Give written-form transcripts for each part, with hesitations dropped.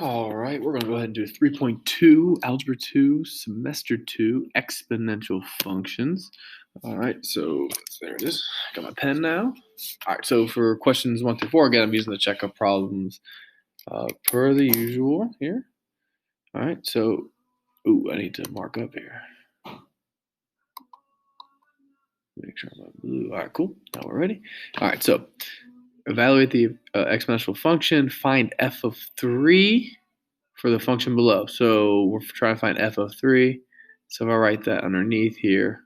All right, we're going to go ahead and do 3.2, Algebra 2, Semester 2, Exponential Functions. All right, so there it is. Got my pen now. All right, so for questions 1 through 4, again, I'm using the checkup problems per the usual here. All right, so, I need to mark up here. Make sure I'm on blue. All right, cool. Now we're ready. All right, so evaluate the exponential function, find f of 3 for the function below. So we're trying to find f of 3. So if I write that underneath here,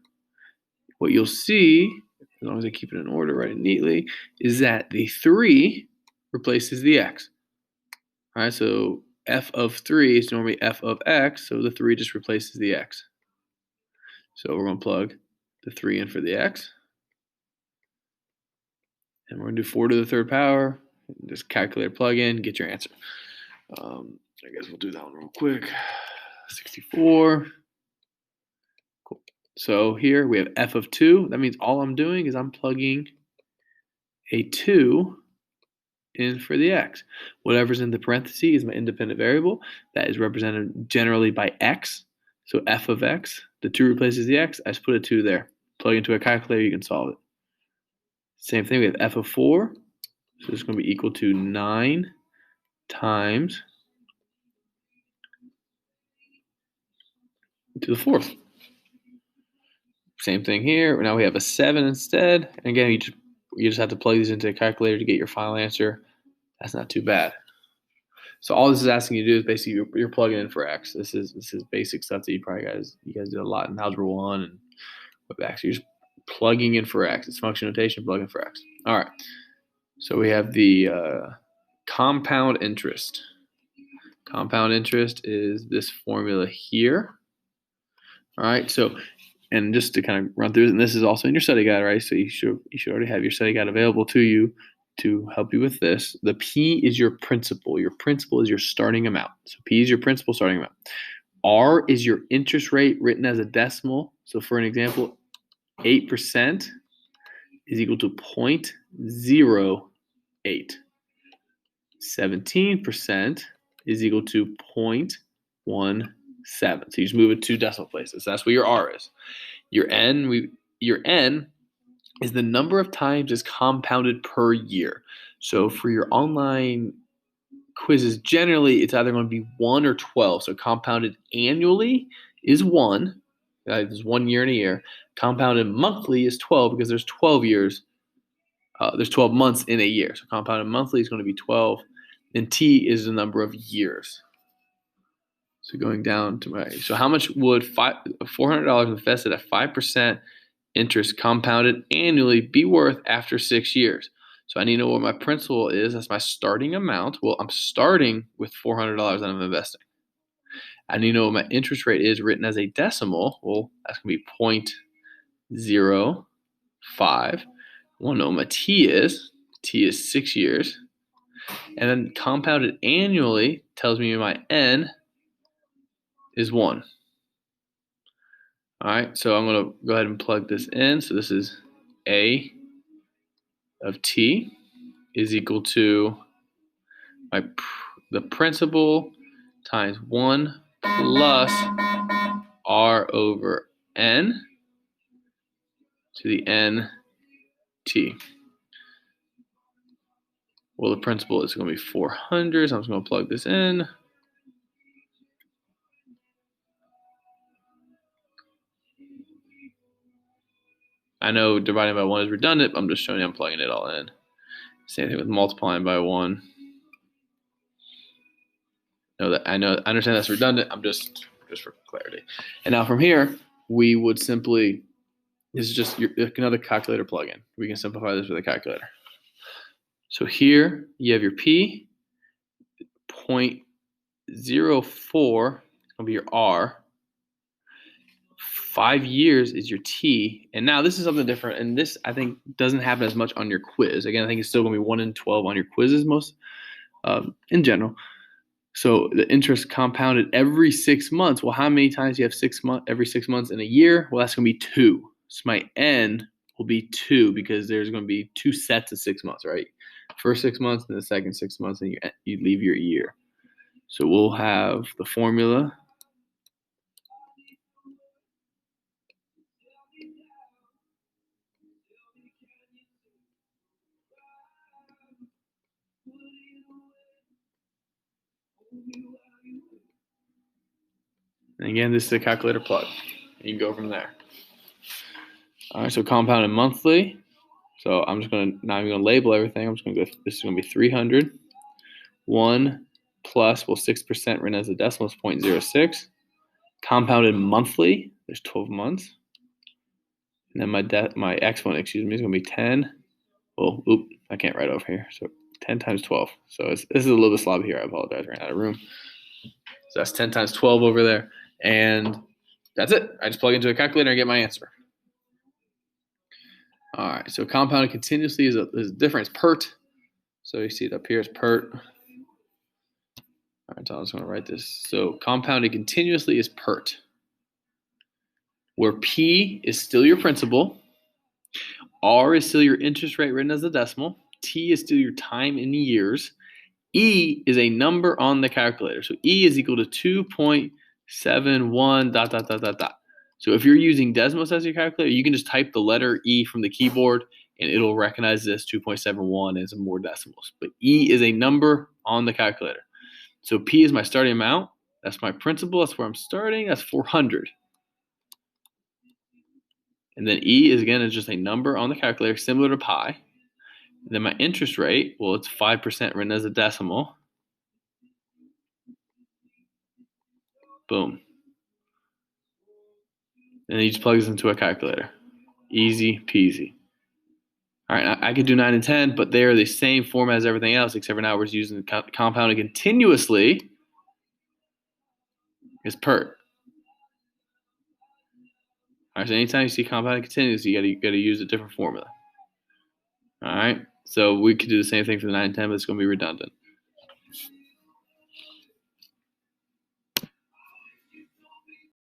what you'll see, as long as I keep it in order, write it neatly, is that the 3 replaces the x. All right, so f of 3 is normally f of x, so the 3 just replaces the x. So we're going to plug the 3 in for the x. And we're going to do 4 to the third power. Just calculator plug in, get your answer. I guess we'll do that one real quick. 64. Cool. So here we have f of 2. That means all I'm doing is I'm plugging a 2 in for the x. Whatever's in the parentheses is my independent variable. That is represented generally by x. So f of x, the 2 replaces the x. I just put a 2 there. Plug into a calculator, you can solve it. Same thing, we have f of 4. So it's going to be equal to 9 times to the 4th. Same thing here. Now we have a 7 instead. And again, you just have to plug these into a calculator to get your final answer. That's not too bad. So all this is asking you to do is basically you're plugging in for x. This is basic stuff that you guys did a lot in Algebra 1 and WebEx. You're just plugging in for x. It's function notation, plugging for x. All right. So we have the compound interest. Compound interest is this formula here. All right. So, and just to kind of run through it, and this is also in your study guide, right? So you should already have your study guide available to you to help you with this. The P is your principal. Your principal is your starting amount. So P is your principal starting amount. R is your interest rate written as a decimal. So for an example, 8% is equal to 0.08. 17% is equal to 0.17. So you just move it 2 decimal places. That's what your R is. Your N is the number of times it's compounded per year. So for your online quizzes, generally it's either going to be 1 or 12. So compounded annually is 1. There's 1 year in a year. Compounded monthly is 12 because there's 12 years. There's 12 months in a year. So compounded monthly is going to be 12. And T is the number of years. So going down to so how much would $400 invested at 5% interest compounded annually be worth after 6 years? So I need to know what my principal is. That's my starting amount. Well, I'm starting with $400 that I'm investing. I need to know what my interest rate is written as a decimal. Well, that's going to be 0.05. I want to know what my T is. T is 6 years. And then compounded annually tells me my N is 1. All right, so I'm going to go ahead and plug this in. So this is A of T is equal to the principal times 1 plus R over N to the N T. Well, the principal is going to be 400, so I'm just going to plug this in. I know dividing by 1 is redundant, but I'm just showing you I'm plugging it all in. Same thing with multiplying by 1. I understand that's redundant. I'm just for clarity. And now from here, we would simply, this is just another calculator plugin. We can simplify this with a calculator. So here you have your P, 0.04 is going to be your R. 5 years is your T. And now this is something different. And this, I think, doesn't happen as much on your quiz. Again, I think it's still going to be 1 in 12 on your quizzes most in general. So the interest compounded every 6 months. Well, how many times do you have every 6 months in a year? Well, that's going to be 2. So my N will be 2 because there's going to be 2 sets of 6 months, right? First 6 months and the second 6 months, and you leave your year. So we'll have the formula. And again, this is a calculator plug. You can go from there. All right, so compounded monthly. So I'm just going to, not even going to label everything. I'm just going to go, this is going to be 300. 1 plus, well, 6% written as a decimal is 0.06. Compounded monthly, there's 12 months. And then my exponent, excuse me, is going to be 10. Well, I can't write over here. So 10 times 12. So this is a little bit sloppy here. I apologize. I ran out of room. So that's 10 times 12 over there. And that's it. I just plug into a calculator and get my answer. All right. So compounded continuously is a difference. PERT. So you see it up here is PERT. All right, so I'm just going to write this. So compounded continuously is PERT, where P is still your principal, R is still your interest rate written as a decimal, T is still your time in years, E is a number on the calculator. So E is equal to 2.71 dot, dot, dot, dot, dot. So if you're using Desmos as your calculator, you can just type the letter E from the keyboard and it'll recognize this 2.71 as more decimals. But E is a number on the calculator. So P is my starting amount. That's my principal. That's where I'm starting. That's 400. And then E is, again, is just a number on the calculator, similar to pi. And then my interest rate, well, it's 5% written as a decimal. Boom. And then you just plug this into a calculator. Easy peasy. All right, I could do 9 and 10, but they're the same format as everything else, except for now we're using compounding continuously is PERT. All right, so anytime you see compounding continuously, you got to use a different formula. All right, so we could do the same thing for the 9 and 10, but it's going to be redundant.